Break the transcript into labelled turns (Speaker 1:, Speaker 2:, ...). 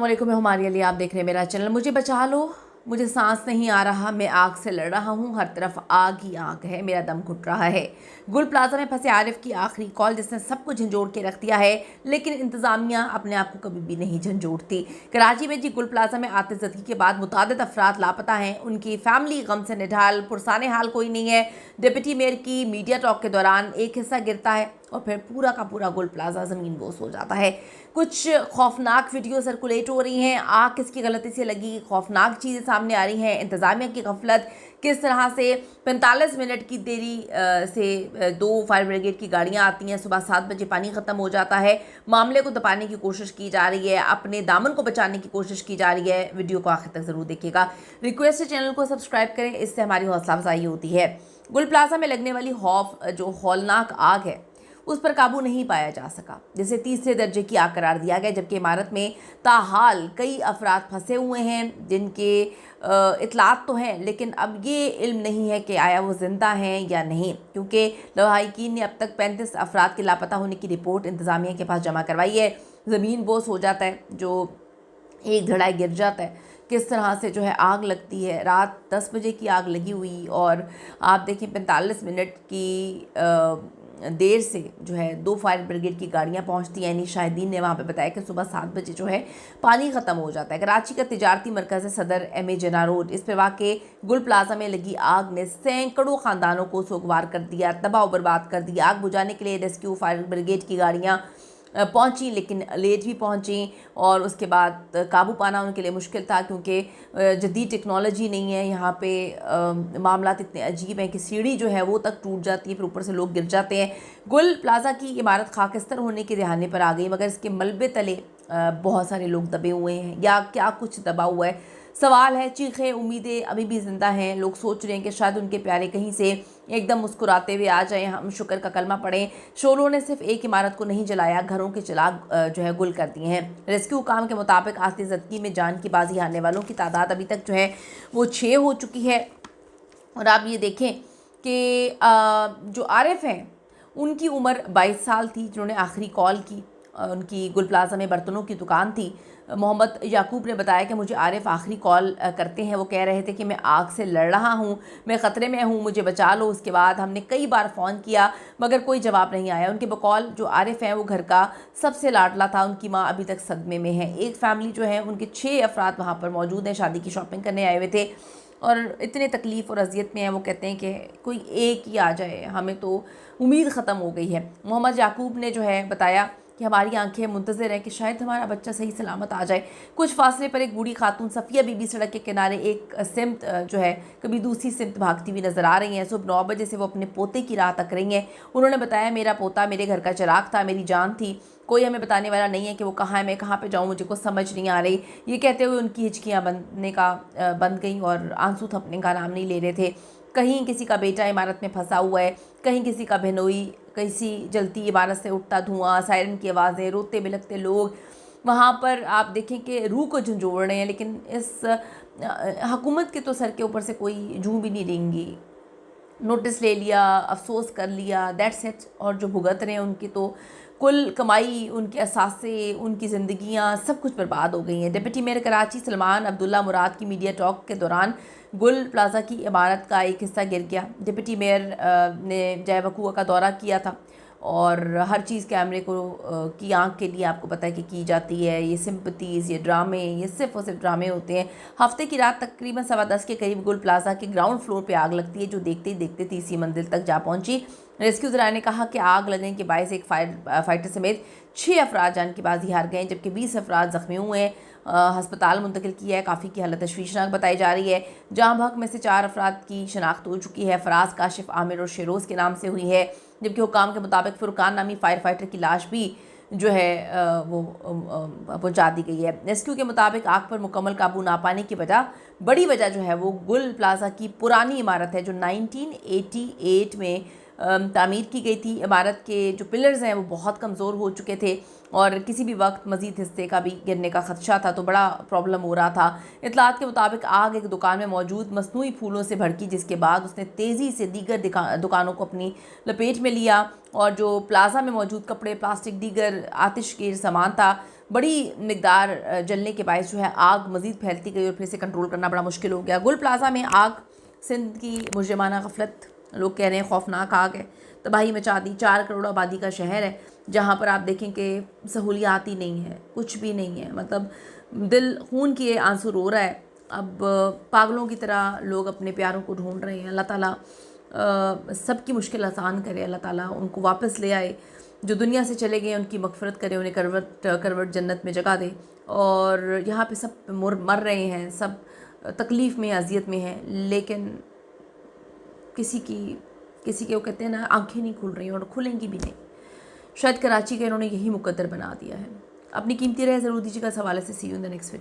Speaker 1: अस्सलामुअलैकुम, मैं हमारे लिए आप देख रहे हैं मेरा चैनल। मुझे बचा लो, मुझे सांस नहीं आ रहा, मैं आग से लड़ रहा हूँ, हर तरफ आग ही आग है, मेरा दम घुट रहा है। गुल प्लाजा में फंसे आरिफ की आखिरी कॉल जिसने सब कुछ झंझोड़ के रख दिया है, लेकिन इंतज़ामिया अपने आप को कभी भी नहीं झंझोड़ती। कराची में जी गुल प्लाजा में आतिशबाजी के बाद मुतादिद अफराद लापता हैं, उनकी फैमिली गम से निढाल, पुरसाने हाल कोई नहीं है। डिप्टी मेयर की मीडिया टॉक के दौरान एक हिस्सा गिरता है और फिर पूरा का पूरा गुल प्लाजा ज़मीन बोस हो जाता है। कुछ खौफनाक वीडियो सर्कुलेट हो रही हैं, आग किसकी गलती से लगी, खौफनाक चीज़ें सामने आ रही हैं, इंतज़ामिया की गफलत, किस तरह से 45 मिनट की देरी से 2 फायर ब्रिगेड की गाड़ियां आती हैं, सुबह 7 बजे पानी ख़त्म हो जाता है, मामले को दबाने की कोशिश की जा रही है, अपने दामन को बचाने की कोशिश की जा रही है। वीडियो को आखिर तक ज़रूर देखिएगा। रिक्वेस्ट है चैनल को सब्सक्राइब करें, इससे हमारी हौसला अफजाई होती है। गुल प्लाजा में लगने वाली जो हौलनाक आग है उस पर काबू नहीं पाया जा सका, जिसे तीसरे दर्जे की आग करार दिया गया, जबकि इमारत में ताहाल कई अफराद फंसे हुए हैं जिनके इतलात तो हैं, लेकिन अब ये इल्म नहीं है कि आया वो ज़िंदा हैं या नहीं, क्योंकि लवाहिकीन ने अब तक 35 अफराद के लापता होने की रिपोर्ट इंतज़ामिया के पास जमा करवाई है। ज़मीन बोस हो जाता है, जो एक धड़ाई गिर जाता है, किस तरह से जो है आग लगती है। रात 10 बजे की आग लगी हुई और आप देखें 45 मिनट की देर से जो है 2 फायर ब्रिगेड की गाड़ियां पहुंचती हैं। यानी शाहिदीन ने वहां पे बताया कि सुबह 7 बजे जो है पानी ख़त्म हो जाता है। कराची का तिजारती मरकज़ सदर MA जिन्ना रोड, इस पर वाक़े गुल प्लाजा में लगी आग ने सैकड़ों ख़ानदानों को सोगवार कर दिया, तबाह बर्बाद कर दिया। आग बुझाने के लिए रेस्क्यू फायर ब्रिगेड की गाड़ियाँ पहुंची, लेकिन लेट भी पहुंची और उसके बाद काबू पाना उनके लिए मुश्किल था, क्योंकि जदीद टेक्नोलॉजी नहीं है यहाँ पे। मामला इतने अजीब हैं कि सीढ़ी जो है वो तक टूट जाती है, फिर ऊपर से लोग गिर जाते हैं। गुल प्लाजा की इमारत खाकिस्तर होने के दहाने पर आ गई, मगर इसके मलबे तले बहुत सारे लोग दबे हुए हैं, या क्या कुछ दबा हुआ है। सवाल है, चीखें उम्मीदें अभी भी ज़िंदा हैं। लोग सोच रहे हैं कि शायद उनके प्यारे कहीं से एकदम मुस्कुराते हुए आ जाएं, हम शुक्र का कलमा पढ़ें। शोलों ने सिर्फ एक इमारत को नहीं जलाया, घरों के चिराग जो है गुल कर दिए हैं। रेस्क्यू काम के मुताबिक आतिशबाजी में जान की बाजी हारने वालों की तादाद अभी तक जो है वो 6 हो चुकी है। और आप ये देखें कि जो आरिफ हैं उनकी उम्र 22 साल थी, जिन्होंने आखिरी कॉल की। उनकी गुल प्लाजा में बर्तनों की दुकान थी। मोहम्मद याकूब ने बताया कि मुझे आरिफ आखिरी कॉल करते हैं, वो कह रहे थे कि मैं आग से लड़ रहा हूँ, मैं ख़तरे में हूँ, मुझे बचा लो। उसके बाद हमने कई बार फ़ोन किया मगर कोई जवाब नहीं आया। उनके बकौल जो आरिफ हैं वो घर का सबसे लाडला था, उनकी माँ अभी तक सदमे में है। एक फैमिली जो है उनके 6 अफराद वहाँ पर मौजूद हैं, शादी की शॉपिंग करने आए हुए थे और इतने तकलीफ़ और अजियत में है, वो कहते हैं कि कोई एक ही आ जाए, हमें तो उम्मीद ख़त्म हो गई है। मोहम्मद याकूब ने जो है बताया कि हमारी आंखें मुंतज़िर हैं कि शायद हमारा बच्चा सही सलामत आ जाए। कुछ फासले पर एक बूढ़ी खातून सफ़िया बीबी सड़क के किनारे एक सिमत जो है कभी दूसरी सिमत भागती हुई नज़र आ रही हैं। सुबह 9 बजे से वो अपने पोते की राह तक रही हैं। उन्होंने बताया, मेरा पोता मेरे घर का चिराग था, मेरी जान थी, कोई हमें बताने वाला नहीं है कि वो कहाँ है, मैं कहाँ पे जाऊँ, मुझे कुछ समझ नहीं आ रही। ये कहते हुए उनकी हिचकियाँ बंद गई और आंसू थपने का नाम नहीं ले रहे थे। कहीं किसी का बेटा इमारत में फंसा हुआ है, कहीं किसी का बहनोई, किसी जलती इमारत से उठता धुआं, सायरन की आवाज़ें, रोते बिलखते लोग वहाँ पर आप देखें कि रूह को झंझोड़ रहे हैं। लेकिन इस हुकूमत के तो सर के ऊपर से कोई जूं भी नहीं रेंगी। नोटिस ले लिया, अफसोस कर लिया, दैट्स इट। और जो भुगत रहे हैं उनकी तो कुल कमाई, उनके असासे, उनकी ज़िंदगियाँ सब कुछ बर्बाद हो गई हैं। डिप्टी मेयर कराची सलमान अब्दुल्ला मुराद की मीडिया टॉक के दौरान गुल प्लाजा की इमारत का एक हिस्सा गिर गया। डिप्टी मेयर ने जय वकूआ का दौरा किया था और हर चीज़ कैमरे को की आंख के लिए आपको पता है कि की जाती है। ये सिंपथीज़, ये ड्रामे, ये सिर्फ और सिर्फ ड्रामे होते हैं। हफ्ते की रात तकरीबन 10:15 के करीब गुल प्लाजा के ग्राउंड फ्लोर पे आग लगती है, जो देखते ही देखते तीसरी मंजिल तक जा पहुंची। रेस्क्यू ज़राए ने कहा कि आग लगने के बायस एक फाइटर समेत 6 अफराद जान की बाजी हार गए, जबकि 20 अफराद ज़ख्मी हुए हैं। हस्पताल मुंतकिल किया है। काफ़ी की हालत तशवीशनाक बताई जा रही है। जहाँ भग में से 4 अफराद की शनाख्त हो चुकी है। फराज, काशिफ, आमिर और शेरोज़ के नाम से हुई है, जबकि हुकाम के मुताबिक फुरकान नामी फायर फाइटर की लाश भी जो है वो पहुँचा दी गई है। रेस्क्यू के मुताबिक आग पर मुकम्मल काबू ना पाने की बड़ी वजह जो है वो गुल प्लाजा की पुरानी इमारत है, जो 1988 में तामीर की गई थी। इमारत के जो पिलर्स हैं वो बहुत कमज़ोर हो चुके थे और किसी भी वक्त मज़ीद हिस्से का भी गिरने का खदशा था, तो बड़ा प्रॉब्लम हो रहा था। इतलात के मुताबिक आग एक दुकान में मौजूद मसनूई फूलों से भड़की, जिसके बाद उसने तेज़ी से दीगर दुकानों को अपनी लपेट में लिया और जो प्लाजा में मौजूद कपड़े, प्लास्टिक, दीगर आतिशगीर सामान था बड़ी मिकदार जलने के बायस जो है आग मज़ीद फैलती गई और फिर से कंट्रोल करना बड़ा मुश्किल हो गया। गुल प्लाज़ा में आग सिंध की मुजरिमाना गफलत, लोग कह रहे हैं खौफनाक आग है, तबाही मचा दी। 4 करोड़ आबादी का शहर है जहाँ पर आप देखें कि सहूलियात ही नहीं है, कुछ भी नहीं है। मतलब दिल खून किए आंसू रो रहा है। अब पागलों की तरह लोग अपने प्यारों को ढूंढ रहे हैं। अल्लाह ताला सबकी मुश्किल आसान करे, अल्लाह ताला उनको वापस ले आए, जो दुनिया से चले गए उनकी मगफरत करे, उन्हें करवट जन्नत में जगह दे। और यहाँ पे सब मर रहे हैं, सब तकलीफ़ में, अजियत में हैं, लेकिन किसी के वो कहते हैं ना, आंखें नहीं खुल रही और खुलेंगी भी नहीं। शायद कराची का इन्होंने यही मुकद्दर बना दिया है। अपनी कीमती राय ज़रूर दीजिएगा इस हवाले से। See you in the next video.